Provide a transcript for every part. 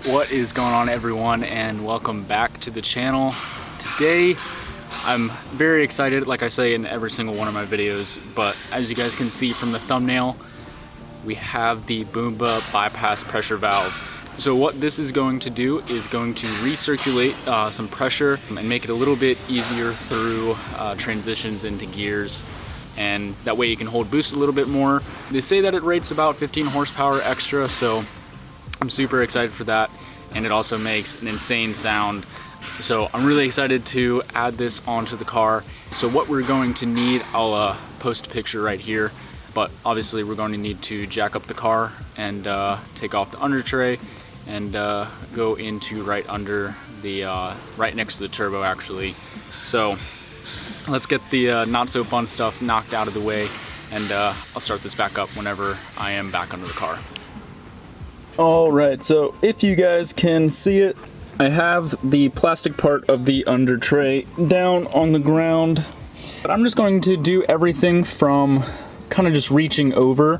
What is going on, everyone, and welcome back to the channel. Today I'm very excited, like I say in every single one of my videos, but as you guys can see from the thumbnail, we have the Boomba bypass pressure valve. So what this is going to do is going to recirculate some pressure and make it a little bit easier through transitions into gears, and that way you can hold boost a little bit more. They say that it rates about 15 horsepower extra, so I'm super excited for that, and it also makes an insane sound. So I'm really excited to add this onto the car. So what we're going to need, I'll post a picture right here, but obviously we're going to need to jack up the car and take off the under tray and go into right under the, right next to the turbo actually. So let's get the not so fun stuff knocked out of the way, and I'll start this back up whenever I am back under the car. Alright, so if you guys can see it, I have the plastic part of the under tray down on the ground. But I'm just going to do everything from kind of just reaching over.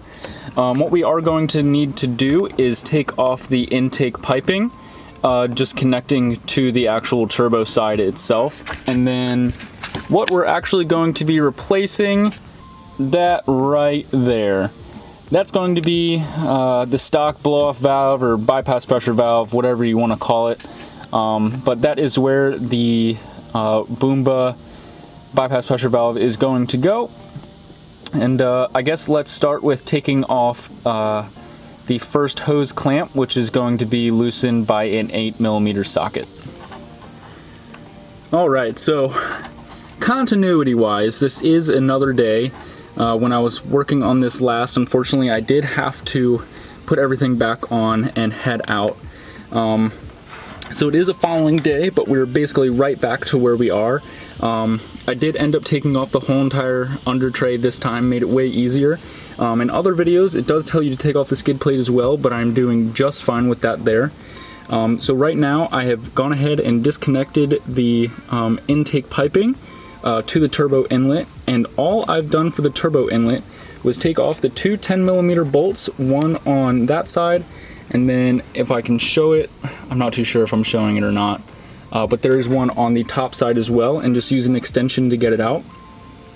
What we are going to need to do is take off the intake piping, just connecting to the actual turbo side itself. And then what we're actually going to be replacing, that right there. That's going to be the stock blow-off valve or bypass pressure valve, whatever you want to call it. But that is where the Boomba bypass pressure valve is going to go. And I guess let's start with taking off the first hose clamp, which is going to be loosened by an 8mm socket. Alright, so continuity-wise, this is another day. When I was working on this last, unfortunately, I did have to put everything back on and head out. So it is a following day, but we're basically right back to where we are. I did end up taking off the whole entire under tray this time, made it way easier. In other videos, it does tell you to take off the skid plate as well, but I'm doing just fine with that there. So right now, I have gone ahead and disconnected the intake piping to the turbo inlet, and all I've done for the turbo inlet was take off the two 10mm bolts, one on that side, and then if I can show it, I'm not too sure if I'm showing it or not, but there is one on the top side as well, and just use an extension to get it out.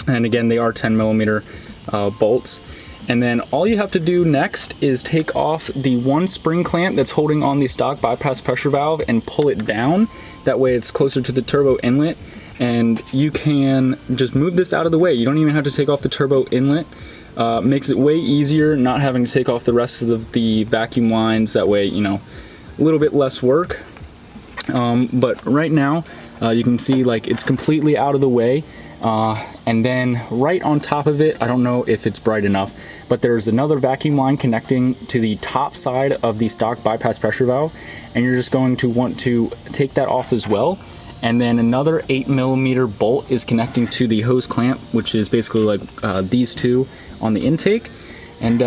And again, they are 10mm bolts. And then all you have to do next is take off the one spring clamp that's holding on the stock bypass pressure valve and pull it down. That way it's closer to the turbo inlet, and you can just move this out of the way. You don't even have to take off the turbo inlet. Makes it way easier not having to take off the rest of the vacuum lines. That way, you know, a little bit less work. But right now, you can see like it's completely out of the way. And then right on top of it, I don't know if it's bright enough, but there's another vacuum line connecting to the top side of the stock bypass pressure valve, and you're just going to want to take that off as well. And then another 8mm bolt is connecting to the hose clamp, which is basically like these two on the intake. And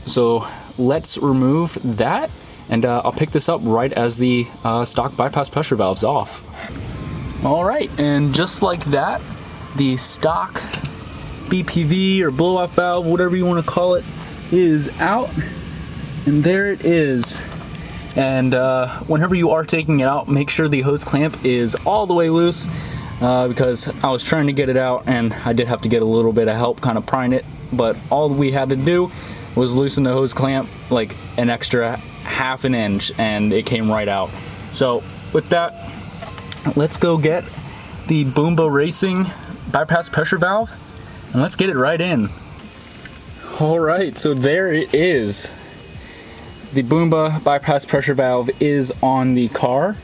so let's remove that, and I'll pick this up right as the stock bypass pressure valve's off. All right, and just like that, the stock BPV or blow-off valve, whatever you want to call it, is out. And there it is. And whenever you are taking it out, make sure the hose clamp is all the way loose, because I was trying to get it out and I did have to get a little bit of help kind of prying it, but all we had to do was loosen the hose clamp like an extra ½ an inch and it came right out. So with that, let's go get the Boomba Racing bypass pressure valve and let's get it right in. Alright, so there it is. The Boomba bypass pressure valve is on the car.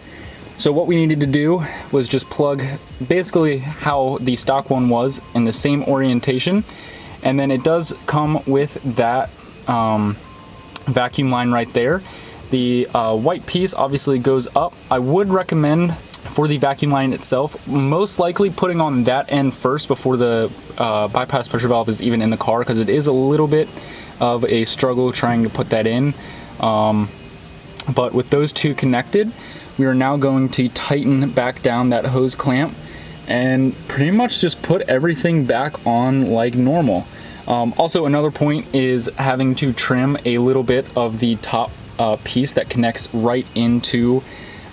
So what we needed to do was just plug basically how the stock one was in the same orientation. And then it does come with that vacuum line right there. The white piece obviously goes up. I would recommend for the vacuum line itself, most likely putting on that end first before the bypass pressure valve is even in the car, because it is a little bit of a struggle trying to put that in. But with those two connected, we are now going to tighten back down that hose clamp and pretty much just put everything back on like normal. Also, another point is having to trim a little bit of the top piece that connects right into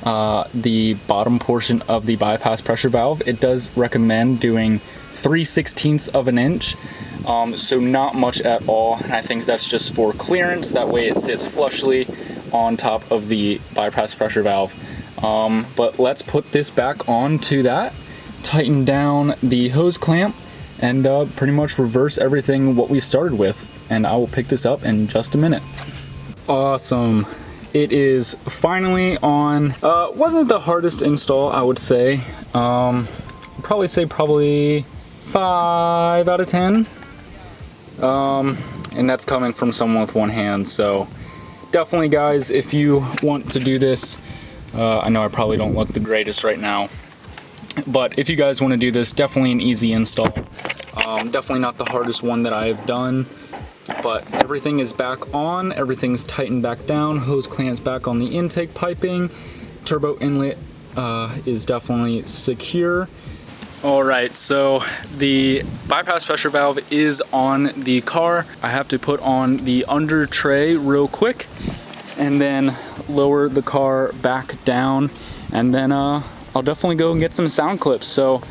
the bottom portion of the bypass pressure valve. It does recommend doing 3/16 of an inch, so not much at all, and I think that's just for clearance. That way it sits flushly on top of the bypass pressure valve. But let's put this back onto that, tighten down the hose clamp, and pretty much reverse everything what we started with, and I will pick this up in just a minute. Awesome. It is finally on. Wasn't the hardest install, I would say. Probably 5 out of 10. And that's coming from someone with one hand, so definitely, guys, if you want to do this, I know I probably don't look the greatest right now, but if you guys want to do this, definitely an easy install. Definitely not the hardest one that I have done, but everything is back on, everything's tightened back down, hose clamps back on the intake piping, turbo inlet is definitely secure. All right, so the bypass pressure valve is on the car. I have to put on the under tray real quick and then lower the car back down, and then I'll definitely go and get some sound clips. So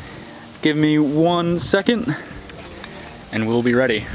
give me 1 second and we'll be ready.